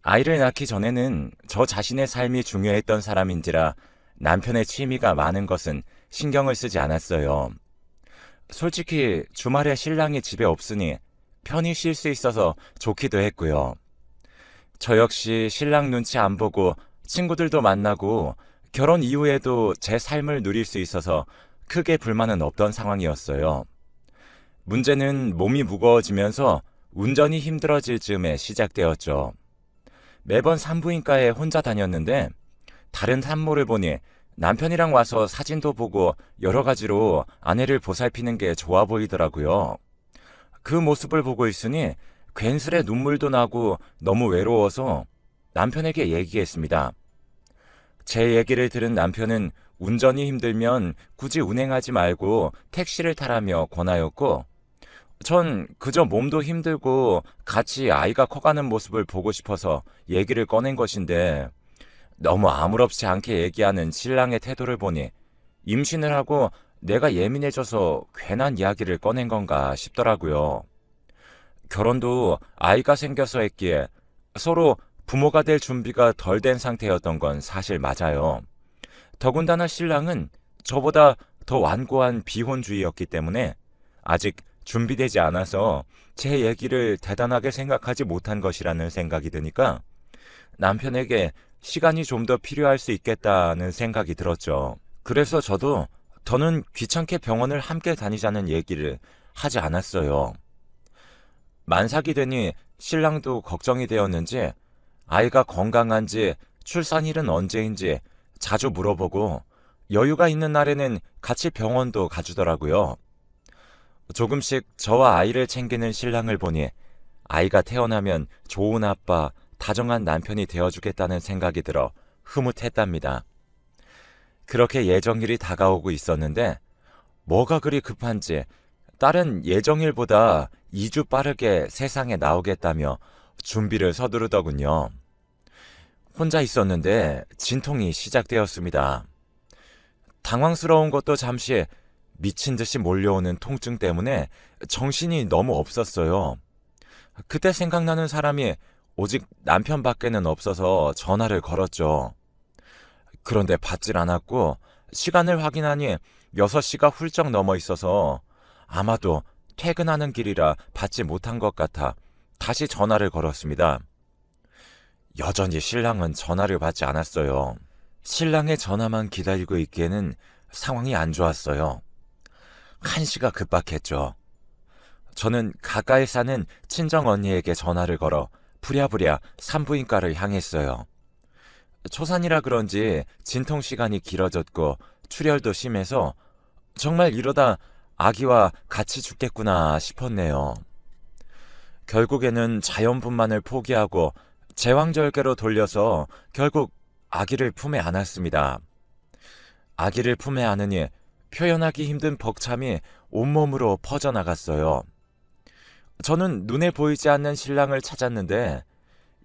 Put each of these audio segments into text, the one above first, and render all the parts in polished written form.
아이를 낳기 전에는 저 자신의 삶이 중요했던 사람인지라 남편의 취미가 많은 것은 신경을 쓰지 않았어요. 솔직히 주말에 신랑이 집에 없으니 편히 쉴 수 있어서 좋기도 했고요. 저 역시 신랑 눈치 안 보고 친구들도 만나고 결혼 이후에도 제 삶을 누릴 수 있어서 크게 불만은 없던 상황이었어요. 문제는 몸이 무거워지면서 운전이 힘들어질 즈음에 시작되었죠. 매번 산부인과에 혼자 다녔는데 다른 산모를 보니 남편이랑 와서 사진도 보고 여러 가지로 아내를 보살피는 게 좋아 보이더라고요. 그 모습을 보고 있으니 괜스레 눈물도 나고 너무 외로워서 남편에게 얘기했습니다. 제 얘기를 들은 남편은 운전이 힘들면 굳이 운행하지 말고 택시를 타라며 권하였고, 전 그저 몸도 힘들고 같이 아이가 커가는 모습을 보고 싶어서 얘기를 꺼낸 것인데, 너무 아무렇지 않게 얘기하는 신랑의 태도를 보니 임신을 하고 내가 예민해져서 괜한 이야기를 꺼낸 건가 싶더라고요. 결혼도 아이가 생겨서 했기에 서로 부모가 될 준비가 덜 된 상태였던 건 사실 맞아요. 더군다나 신랑은 저보다 더 완고한 비혼주의였기 때문에 아직 준비되지 않아서 제 얘기를 대단하게 생각하지 못한 것이라는 생각이 드니까 남편에게 시간이 좀 더 필요할 수 있겠다는 생각이 들었죠. 그래서 저도 더는 귀찮게 병원을 함께 다니자는 얘기를 하지 않았어요. 만삭이 되니 신랑도 걱정이 되었는지 아이가 건강한지 출산일은 언제인지 자주 물어보고 여유가 있는 날에는 같이 병원도 가주더라고요. 조금씩 저와 아이를 챙기는 신랑을 보니 아이가 태어나면 좋은 아빠, 다정한 남편이 되어주겠다는 생각이 들어 흐뭇했답니다. 그렇게 예정일이 다가오고 있었는데 뭐가 그리 급한지 딸은 예정일보다 2주 빠르게 세상에 나오겠다며 준비를 서두르더군요. 혼자 있었는데 진통이 시작되었습니다. 당황스러운 것도 잠시 미친 듯이 몰려오는 통증 때문에 정신이 너무 없었어요. 그때 생각나는 사람이 오직 남편밖에는 없어서 전화를 걸었죠. 그런데 받질 않았고 시간을 확인하니 6시가 훌쩍 넘어 있어서 아마도 퇴근하는 길이라 받지 못한 것 같아 다시 전화를 걸었습니다. 여전히 신랑은 전화를 받지 않았어요. 신랑의 전화만 기다리고 있기에는 상황이 안 좋았어요. 한시가 급박했죠. 저는 가까이 사는 친정 언니에게 전화를 걸어 부랴부랴 산부인과를 향했어요. 초산이라 그런지 진통 시간이 길어졌고 출혈도 심해서 정말 이러다 아기와 같이 죽겠구나 싶었네요. 결국에는 자연분만을 포기하고 제왕절개로 돌려서 결국 아기를 품에 안았습니다. 아기를 품에 안으니 표현하기 힘든 벅참이 온몸으로 퍼져나갔어요. 저는 눈에 보이지 않는 신랑을 찾았는데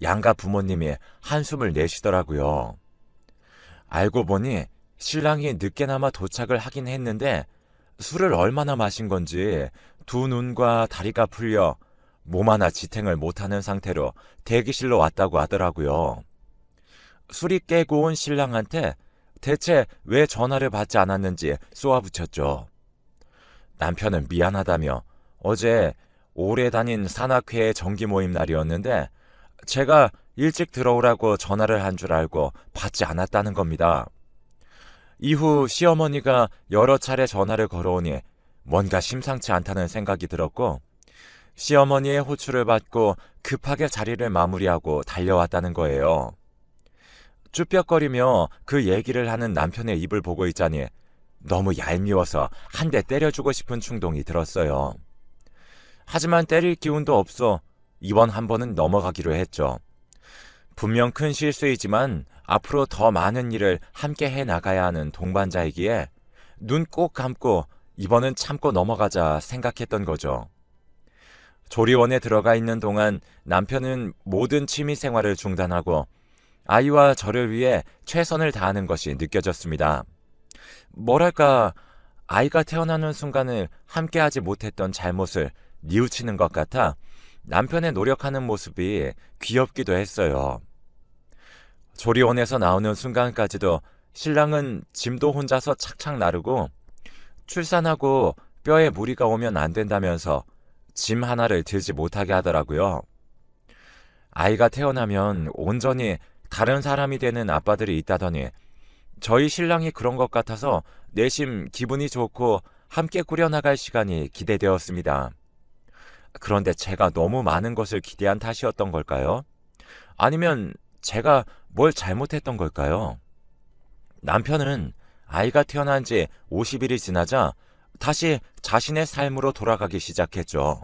양가 부모님이 한숨을 내쉬더라고요. 알고 보니 신랑이 늦게나마 도착을 하긴 했는데 술을 얼마나 마신 건지 두 눈과 다리가 풀려 몸 하나 지탱을 못하는 상태로 대기실로 왔다고 하더라고요. 술이 깨고 온 신랑한테 대체 왜 전화를 받지 않았는지 쏘아붙였죠. 남편은 미안하다며 어제 오래 다닌 산악회 정기 모임 날이었는데 제가 일찍 들어오라고 전화를 한 줄 알고 받지 않았다는 겁니다. 이후 시어머니가 여러 차례 전화를 걸어오니 뭔가 심상치 않다는 생각이 들었고 시어머니의 호출을 받고 급하게 자리를 마무리하고 달려왔다는 거예요. 쭈뼛거리며 그 얘기를 하는 남편의 입을 보고 있자니 너무 얄미워서 한 대 때려주고 싶은 충동이 들었어요. 하지만 때릴 기운도 없어 이번 한 번은 넘어가기로 했죠. 분명 큰 실수이지만 앞으로 더 많은 일을 함께 해나가야 하는 동반자이기에 눈 꼭 감고 이번은 참고 넘어가자 생각했던 거죠. 조리원에 들어가 있는 동안 남편은 모든 취미 생활을 중단하고 아이와 저를 위해 최선을 다하는 것이 느껴졌습니다. 뭐랄까, 아이가 태어나는 순간을 함께하지 못했던 잘못을 뉘우치는 것 같아 남편의 노력하는 모습이 귀엽기도 했어요. 조리원에서 나오는 순간까지도 신랑은 짐도 혼자서 착착 나르고 출산하고 뼈에 무리가 오면 안 된다면서 짐 하나를 들지 못하게 하더라고요. 아이가 태어나면 온전히 다른 사람이 되는 아빠들이 있다더니 저희 신랑이 그런 것 같아서 내심 기분이 좋고 함께 꾸려나갈 시간이 기대되었습니다. 그런데 제가 너무 많은 것을 기대한 탓이었던 걸까요? 아니면 제가 뭘 잘못했던 걸까요? 남편은 아이가 태어난 지 50일이 지나자 다시 자신의 삶으로 돌아가기 시작했죠.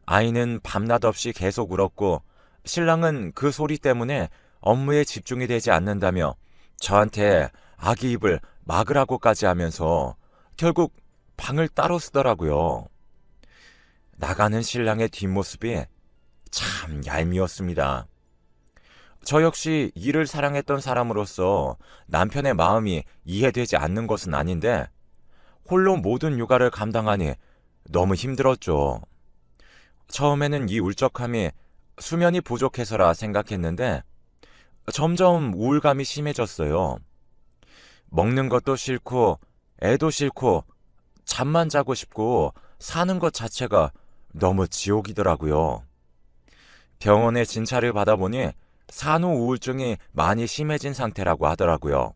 아이는 밤낮 없이 계속 울었고 신랑은 그 소리 때문에 업무에 집중이 되지 않는다며 저한테 아기 입을 막으라고까지 하면서 결국 방을 따로 쓰더라고요. 나가는 신랑의 뒷모습이 참 얄미웠습니다. 저 역시 일을 사랑했던 사람으로서 남편의 마음이 이해되지 않는 것은 아닌데 홀로 모든 육아를 감당하니 너무 힘들었죠. 처음에는 이 울적함이 수면이 부족해서라 생각했는데 점점 우울감이 심해졌어요. 먹는 것도 싫고 애도 싫고 잠만 자고 싶고 사는 것 자체가 너무 지옥이더라고요. 병원에 진찰을 받아보니 산후 우울증이 많이 심해진 상태라고 하더라고요.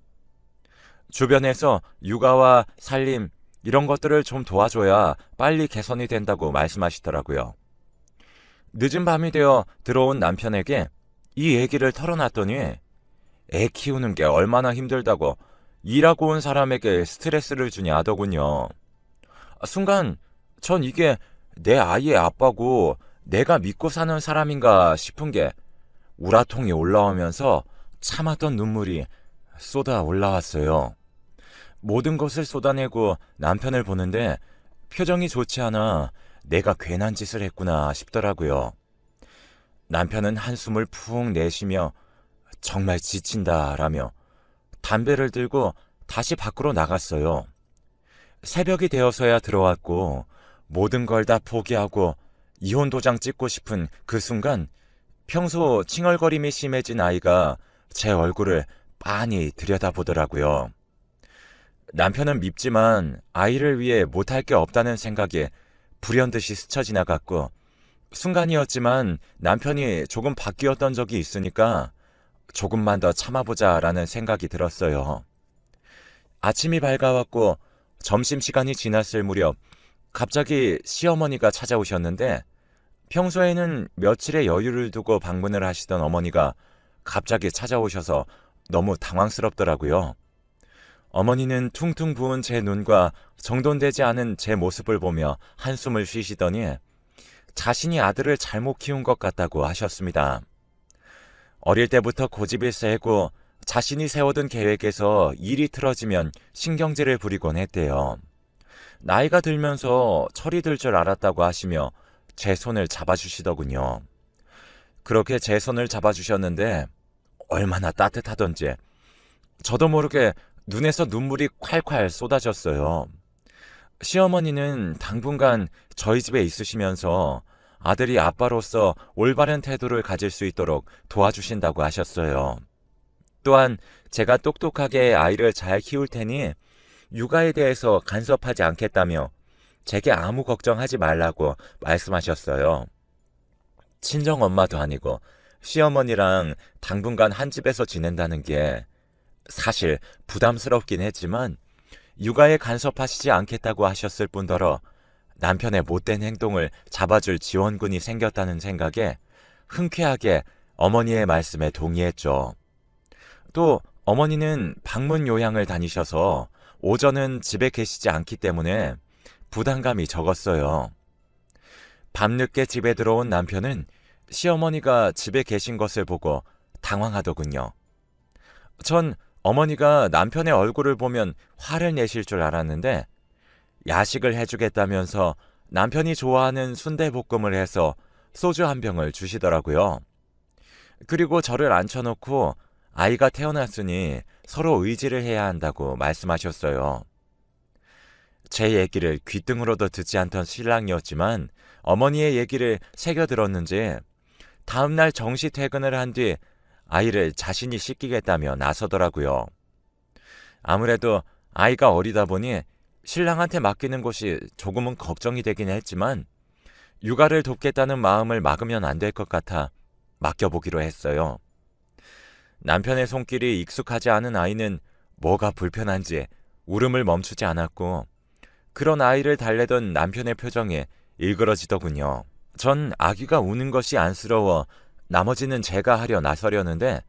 주변에서 육아와 살림 이런 것들을 좀 도와줘야 빨리 개선이 된다고 말씀하시더라고요. 늦은 밤이 되어 들어온 남편에게 이 얘기를 털어놨더니 애 키우는 게 얼마나 힘들다고 일하고 온 사람에게 스트레스를 주냐 하더군요. 순간 전 이게 내 아이의 아빠고 내가 믿고 사는 사람인가 싶은 게 우라통이 올라오면서 참았던 눈물이 쏟아 올라왔어요. 모든 것을 쏟아내고 남편을 보는데 표정이 좋지 않아 내가 괜한 짓을 했구나 싶더라고요. 남편은 한숨을 푹 내쉬며 정말 지친다라며 담배를 들고 다시 밖으로 나갔어요. 새벽이 되어서야 들어왔고 모든 걸 다 포기하고 이혼 도장 찍고 싶은 그 순간 평소 칭얼거림이 심해진 아이가 제 얼굴을 빤히 들여다보더라고요. 남편은 밉지만 아이를 위해 못할 게 없다는 생각이 불현듯이 스쳐 지나갔고 순간이었지만 남편이 조금 바뀌었던 적이 있으니까 조금만 더 참아보자라는 생각이 들었어요. 아침이 밝아왔고 점심시간이 지났을 무렵 갑자기 시어머니가 찾아오셨는데 평소에는 며칠의 여유를 두고 방문을 하시던 어머니가 갑자기 찾아오셔서 너무 당황스럽더라고요. 어머니는 퉁퉁 부은 제 눈과 정돈되지 않은 제 모습을 보며 한숨을 쉬시더니 자신이 아들을 잘못 키운 것 같다고 하셨습니다. 어릴 때부터 고집이 세고 자신이 세워둔 계획에서 일이 틀어지면 신경질을 부리곤 했대요. 나이가 들면서 철이 들 줄 알았다고 하시며 제 손을 잡아주시더군요. 그렇게 제 손을 잡아주셨는데 얼마나 따뜻하던지 저도 모르게 눈에서 눈물이 콸콸 쏟아졌어요. 시어머니는 당분간 저희 집에 있으시면서 아들이 아빠로서 올바른 태도를 가질 수 있도록 도와주신다고 하셨어요. 또한 제가 똑똑하게 아이를 잘 키울 테니 육아에 대해서 간섭하지 않겠다며 제게 아무 걱정하지 말라고 말씀하셨어요. 친정엄마도 아니고 시어머니랑 당분간 한 집에서 지낸다는 게 사실 부담스럽긴 했지만 육아에 간섭하시지 않겠다고 하셨을 뿐더러 남편의 못된 행동을 잡아줄 지원군이 생겼다는 생각에 흔쾌하게 어머니의 말씀에 동의했죠. 또 어머니는 방문 요양을 다니셔서 오전은 집에 계시지 않기 때문에 부담감이 적었어요. 밤늦게 집에 들어온 남편은 시어머니가 집에 계신 것을 보고 당황하더군요. 전 어머니가 남편의 얼굴을 보면 화를 내실 줄 알았는데 야식을 해주겠다면서 남편이 좋아하는 순대볶음을 해서 소주 한 병을 주시더라고요. 그리고 저를 앉혀놓고 아이가 태어났으니 서로 의지를 해야 한다고 말씀하셨어요. 제 얘기를 귓등으로도 듣지 않던 신랑이었지만 어머니의 얘기를 새겨 들었는지 다음날 정시 퇴근을 한 뒤 아이를 자신이 씻기겠다며 나서더라고요. 아무래도 아이가 어리다 보니 신랑한테 맡기는 것이 조금은 걱정이 되긴 했지만 육아를 돕겠다는 마음을 막으면 안 될 것 같아 맡겨보기로 했어요. 남편의 손길이 익숙하지 않은 아이는 뭐가 불편한지 울음을 멈추지 않았고 그런 아이를 달래던 남편의 표정이 일그러지더군요. 전 아기가 우는 것이 안쓰러워 나머지는 제가 하려 나서려는데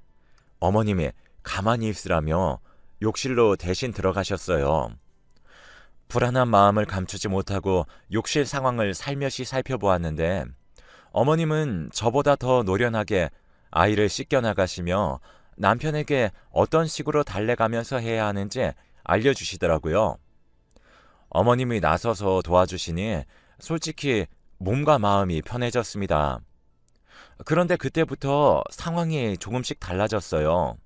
어머님이 가만히 있으라며 욕실로 대신 들어가셨어요. 불안한 마음을 감추지 못하고 욕실 상황을 살며시 살펴보았는데 어머님은 저보다 더 노련하게 아이를 씻겨나가시며 남편에게 어떤 식으로 달래가면서 해야 하는지 알려주시더라고요. 어머님이 나서서 도와주시니 솔직히 몸과 마음이 편해졌습니다. 그런데 그때부터 상황이 조금씩 달라졌어요.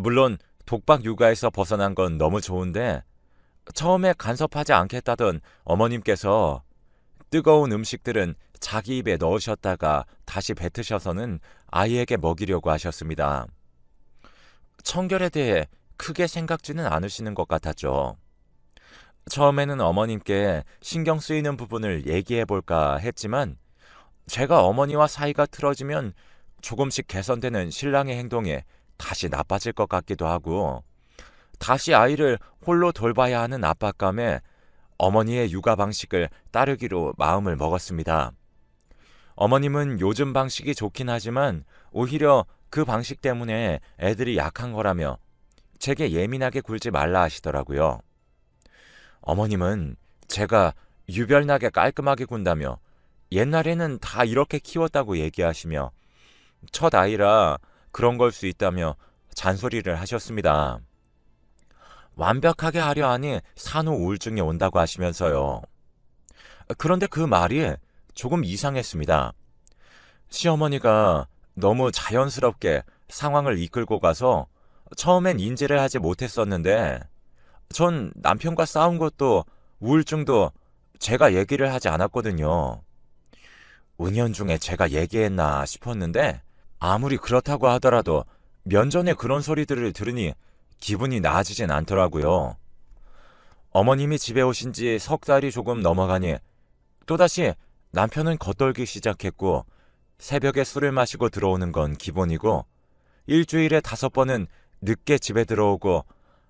물론 독박 육아에서 벗어난 건 너무 좋은데 처음에 간섭하지 않겠다던 어머님께서 뜨거운 음식들은 자기 입에 넣으셨다가 다시 뱉으셔서는 아이에게 먹이려고 하셨습니다. 청결에 대해 크게 생각지는 않으시는 것 같았죠. 처음에는 어머님께 신경 쓰이는 부분을 얘기해 볼까 했지만 제가 어머니와 사이가 틀어지면 조금씩 개선되는 신랑의 행동에 다시 나빠질 것 같기도 하고 다시 아이를 홀로 돌봐야 하는 압박감에 어머니의 육아 방식을 따르기로 마음을 먹었습니다. 어머님은 요즘 방식이 좋긴 하지만 오히려 그 방식 때문에 애들이 약한 거라며 제게 예민하게 굴지 말라 하시더라고요. 어머님은 제가 유별나게 깔끔하게 군다며 옛날에는 다 이렇게 키웠다고 얘기하시며 첫 아이라 그런 걸 수 있다며 잔소리를 하셨습니다. 완벽하게 하려 하니 산후 우울증이 온다고 하시면서요. 그런데 그 말이 조금 이상했습니다. 시어머니가 너무 자연스럽게 상황을 이끌고 가서 처음엔 인지를 하지 못했었는데 전 남편과 싸운 것도 우울증도 제가 얘기를 하지 않았거든요. 은연중에 제가 얘기했나 싶었는데 아무리 그렇다고 하더라도 면전에 그런 소리들을 들으니 기분이 나아지진 않더라고요. 어머님이 집에 오신 지 석 달이 조금 넘어가니 또다시 남편은 겉돌기 시작했고 새벽에 술을 마시고 들어오는 건 기본이고 일주일에 5번은 늦게 집에 들어오고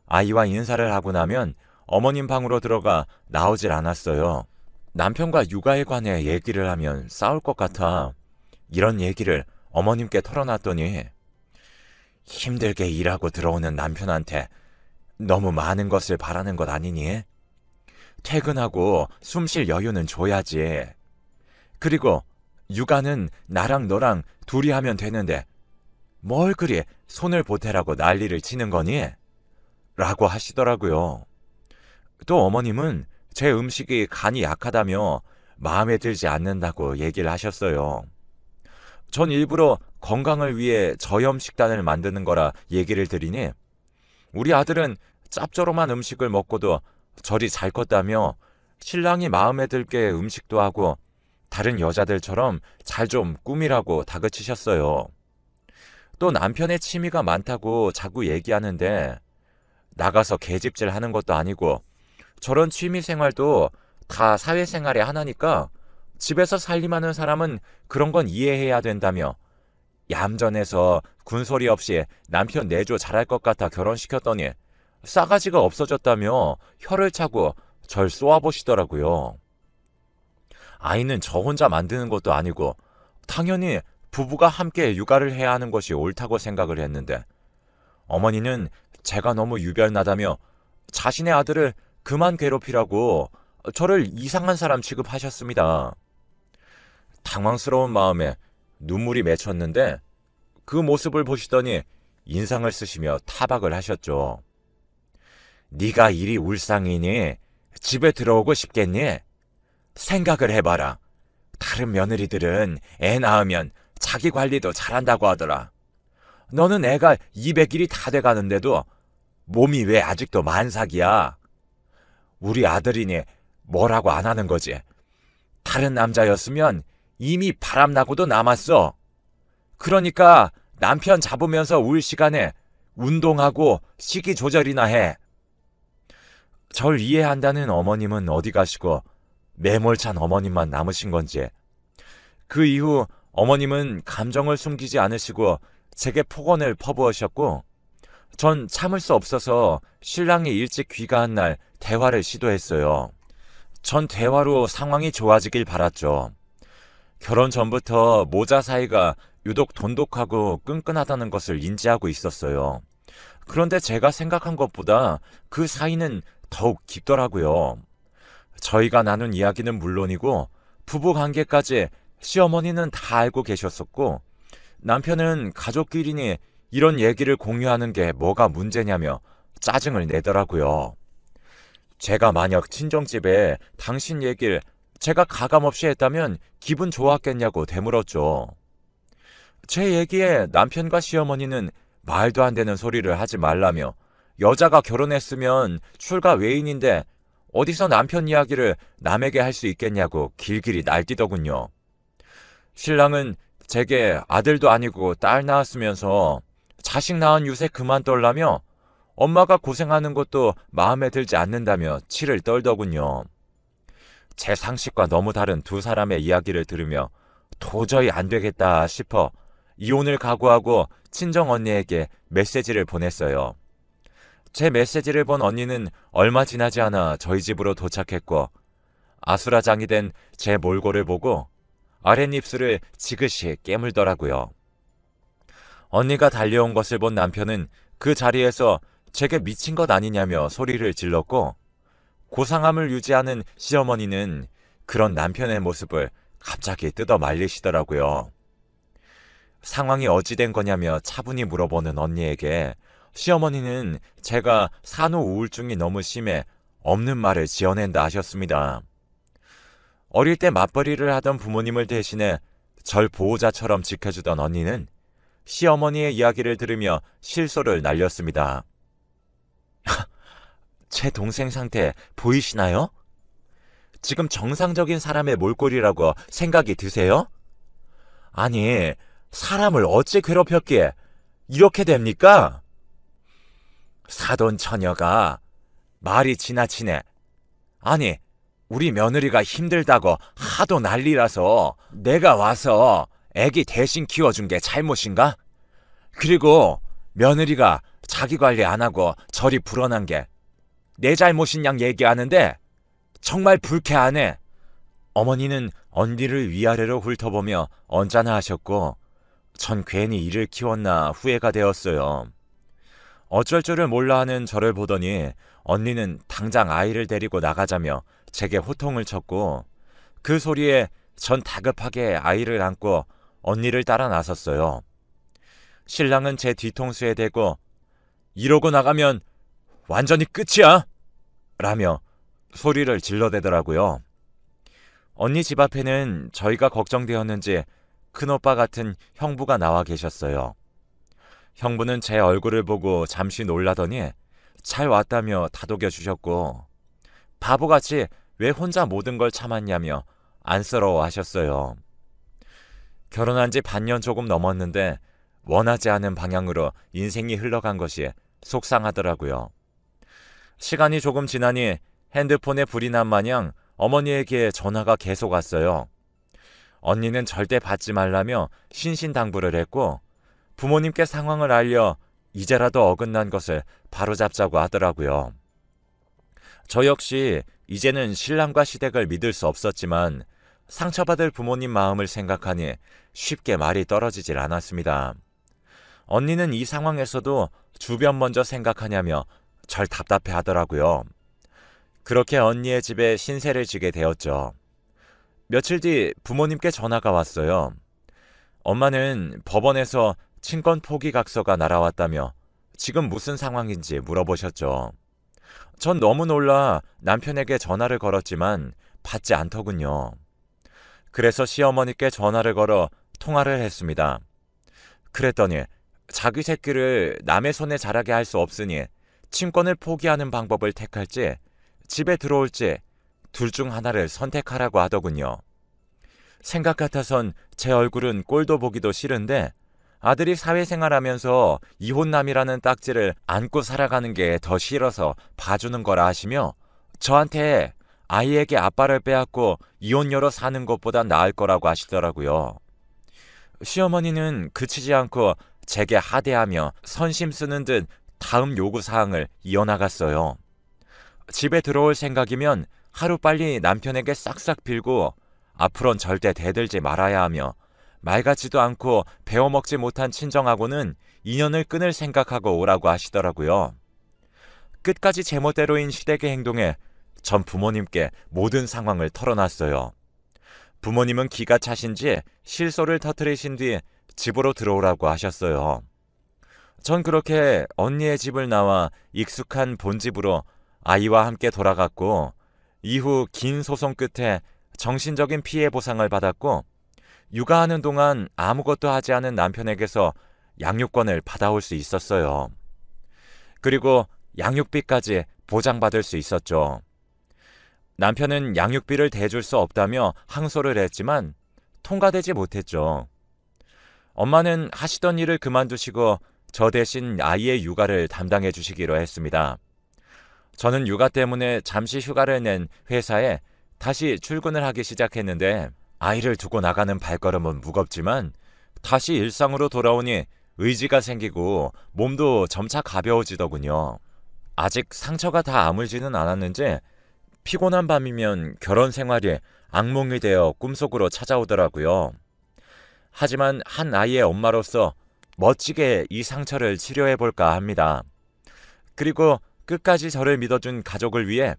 아이와 인사를 하고 나면 어머님 방으로 들어가 나오질 않았어요. 남편과 육아에 관해 얘기를 하면 싸울 것 같아 이런 얘기를 어머님께 털어놨더니 힘들게 일하고 들어오는 남편한테 너무 많은 것을 바라는 것 아니니? 퇴근하고 숨 쉴 여유는 줘야지. 그리고 육아는 나랑 너랑 둘이 하면 되는데 뭘 그리 손을 보태라고 난리를 치는 거니? 라고 하시더라고요. 또 어머님은 제 음식이 간이 약하다며 마음에 들지 않는다고 얘기를 하셨어요. 전 일부러 건강을 위해 저염 식단을 만드는 거라 얘기를 드리니 우리 아들은 짭조름한 음식을 먹고도 저리 잘 컸다며 신랑이 마음에 들게 음식도 하고 다른 여자들처럼 잘 좀 꾸미라고 다그치셨어요. 또 남편의 취미가 많다고 자꾸 얘기하는데 나가서 계집질 하는 것도 아니고 저런 취미 생활도 다 사회생활의 하나니까 집에서 살림하는 사람은 그런 건 이해해야 된다며 얌전해서 군소리 없이 남편 내조 잘할 것 같아 결혼시켰더니 싸가지가 없어졌다며 혀를 차고 절 쏘아보시더라고요. 아이는 저 혼자 만드는 것도 아니고 당연히 부부가 함께 육아를 해야 하는 것이 옳다고 생각을 했는데 어머니는 제가 너무 유별나다며 자신의 아들을 그만 괴롭히라고 저를 이상한 사람 취급하셨습니다. 당황스러운 마음에 눈물이 맺혔는데 그 모습을 보시더니 인상을 쓰시며 타박을 하셨죠. 네가 이리 울상이니 집에 들어오고 싶겠니? 생각을 해봐라. 다른 며느리들은 애 낳으면 자기 관리도 잘한다고 하더라. 너는 애가 200일이 다 돼가는데도 몸이 왜 아직도 만삭이야? 우리 아들이니 뭐라고 안 하는 거지. 다른 남자였으면 이미 바람나고도 남았어. 그러니까 남편 잡으면서 울 시간에 운동하고 식이 조절이나 해. 절 이해한다는 어머님은 어디 가시고 매몰찬 어머님만 남으신 건지. 그 이후 어머님은 감정을 숨기지 않으시고 제게 폭언을 퍼부으셨고, 전 참을 수 없어서 신랑이 일찍 귀가한 날 대화를 시도했어요. 전 대화로 상황이 좋아지길 바랐죠. 결혼 전부터 모자 사이가 유독 돈독하고 끈끈하다는 것을 인지하고 있었어요. 그런데 제가 생각한 것보다 그 사이는 더욱 깊더라고요. 저희가 나눈 이야기는 물론이고 부부 관계까지 시어머니는 다 알고 계셨었고, 남편은 가족끼리니 이런 얘기를 공유하는 게 뭐가 문제냐며 짜증을 내더라고요. 제가 만약 친정집에 당신 얘기를 제가 가감없이 했다면 기분 좋았겠냐고 되물었죠. 제 얘기에 남편과 시어머니는 말도 안 되는 소리를 하지 말라며, 여자가 결혼했으면 출가 외인인데 어디서 남편 이야기를 남에게 할 수 있겠냐고 길길이 날뛰더군요. 신랑은 제게 아들도 아니고 딸 낳았으면서 자식 낳은 유세 그만 떨라며 엄마가 고생하는 것도 마음에 들지 않는다며 치를 떨더군요. 제 상식과 너무 다른 두 사람의 이야기를 들으며 도저히 안 되겠다 싶어 이혼을 각오하고 친정 언니에게 메시지를 보냈어요. 제 메시지를 본 언니는 얼마 지나지 않아 저희 집으로 도착했고, 아수라장이 된 제 몰골을 보고 아랫입술을 지그시 깨물더라고요. 언니가 달려온 것을 본 남편은 그 자리에서 제게 미친 것 아니냐며 소리를 질렀고, 고상함을 유지하는 시어머니는 그런 남편의 모습을 갑자기 뜯어 말리시더라고요. 상황이 어찌된 거냐며 차분히 물어보는 언니에게 시어머니는 제가 산후 우울증이 너무 심해 없는 말을 지어낸다 하셨습니다. 어릴 때 맞벌이를 하던 부모님을 대신해 절 보호자처럼 지켜주던 언니는 시어머니의 이야기를 들으며 실소를 날렸습니다. 제 동생 상태 보이시나요? 지금 정상적인 사람의 몰골이라고 생각이 드세요? 아니, 사람을 어찌 괴롭혔기에 이렇게 됩니까? 사돈 처녀가 말이 지나치네. 아니, 우리 며느리가 힘들다고 하도 난리라서 내가 와서 애기 대신 키워준 게 잘못인가? 그리고 며느리가 자기 관리 안 하고 저리 불어난 게 내 잘못인 양 얘기하는데 정말 불쾌하네. 어머니는 언니를 위아래로 훑어보며 언짢아 하셨고, 전 괜히 이를 키웠나 후회가 되었어요. 어쩔 줄을 몰라 하는 저를 보더니 언니는 당장 아이를 데리고 나가자며 제게 호통을 쳤고, 그 소리에 전 다급하게 아이를 안고 언니를 따라 나섰어요. 신랑은 제 뒤통수에 대고 이러고 나가면 완전히 끝이야! 라며 소리를 질러대더라고요. 언니 집 앞에는 저희가 걱정되었는지 큰오빠 같은 형부가 나와 계셨어요. 형부는 제 얼굴을 보고 잠시 놀라더니 잘 왔다며 다독여 주셨고, 바보같이 왜 혼자 모든 걸 참았냐며 안쓰러워 하셨어요. 결혼한 지 반년 조금 넘었는데 원하지 않은 방향으로 인생이 흘러간 것이 속상하더라고요. 시간이 조금 지나니 핸드폰에 불이 난 마냥 어머니에게 전화가 계속 왔어요. 언니는 절대 받지 말라며 신신당부를 했고, 부모님께 상황을 알려 이제라도 어긋난 것을 바로잡자고 하더라고요. 저 역시 이제는 신랑과 시댁을 믿을 수 없었지만 상처받을 부모님 마음을 생각하니 쉽게 말이 떨어지질 않았습니다. 언니는 이 상황에서도 주변 먼저 생각하냐며 절 답답해 하더라고요. 그렇게 언니의 집에 신세를 지게 되었죠. 며칠 뒤 부모님께 전화가 왔어요. 엄마는 법원에서 친권 포기 각서가 날아왔다며 지금 무슨 상황인지 물어보셨죠. 전 너무 놀라 남편에게 전화를 걸었지만 받지 않더군요. 그래서 시어머니께 전화를 걸어 통화를 했습니다. 그랬더니 자기 새끼를 남의 손에 자라게 할 수 없으니 친권을 포기하는 방법을 택할지 집에 들어올지 둘 중 하나를 선택하라고 하더군요. 생각 같아선 제 얼굴은 꼴도 보기도 싫은데 아들이 사회생활하면서 이혼남이라는 딱지를 안고 살아가는 게 더 싫어서 봐주는 거라 하시며 저한테 아이에게 아빠를 빼앗고 이혼녀로 사는 것보다 나을 거라고 하시더라고요. 시어머니는 그치지 않고 제게 하대하며 선심 쓰는 듯 다음 요구사항을 이어나갔어요. 집에 들어올 생각이면 하루빨리 남편에게 싹싹 빌고 앞으론 절대 대들지 말아야 하며 말 같지도 않고 배워먹지 못한 친정하고는 인연을 끊을 생각하고 오라고 하시더라고요. 끝까지 제멋대로인 시댁의 행동에 전 부모님께 모든 상황을 털어놨어요. 부모님은 기가 차신지 실소를 터뜨리신 뒤 집으로 들어오라고 하셨어요. 전 그렇게 언니의 집을 나와 익숙한 본집으로 아이와 함께 돌아갔고 이후 긴 소송 끝에 정신적인 피해 보상을 받았고 육아하는 동안 아무것도 하지 않은 남편에게서 양육권을 받아올 수 있었어요. 그리고 양육비까지 보장받을 수 있었죠. 남편은 양육비를 대줄 수 없다며 항소를 했지만 통과되지 못했죠. 엄마는 하시던 일을 그만두시고 저 대신 아이의 육아를 담당해 주시기로 했습니다. 저는 육아 때문에 잠시 휴가를 낸 회사에 다시 출근을 하기 시작했는데 아이를 두고 나가는 발걸음은 무겁지만 다시 일상으로 돌아오니 의지가 생기고 몸도 점차 가벼워지더군요. 아직 상처가 다 아물지는 않았는지 피곤한 밤이면 결혼 생활이 악몽이 되어 꿈속으로 찾아오더라고요. 하지만 한 아이의 엄마로서 멋지게 이 상처를 치료해볼까 합니다. 그리고 끝까지 저를 믿어준 가족을 위해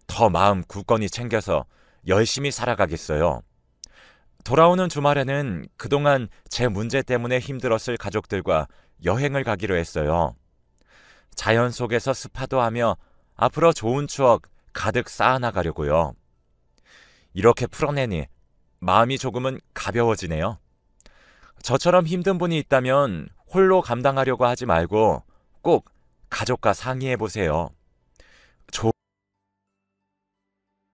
더 마음 굳건히 챙겨서 열심히 살아가겠어요. 돌아오는 주말에는 그동안 제 문제 때문에 힘들었을 가족들과 여행을 가기로 했어요. 자연 속에서 스파도 하며 앞으로 좋은 추억 가득 쌓아나가려고요. 이렇게 풀어내니 마음이 조금은 가벼워지네요. 저처럼 힘든 분이 있다면 홀로 감당하려고 하지 말고 꼭 가족과 상의해보세요.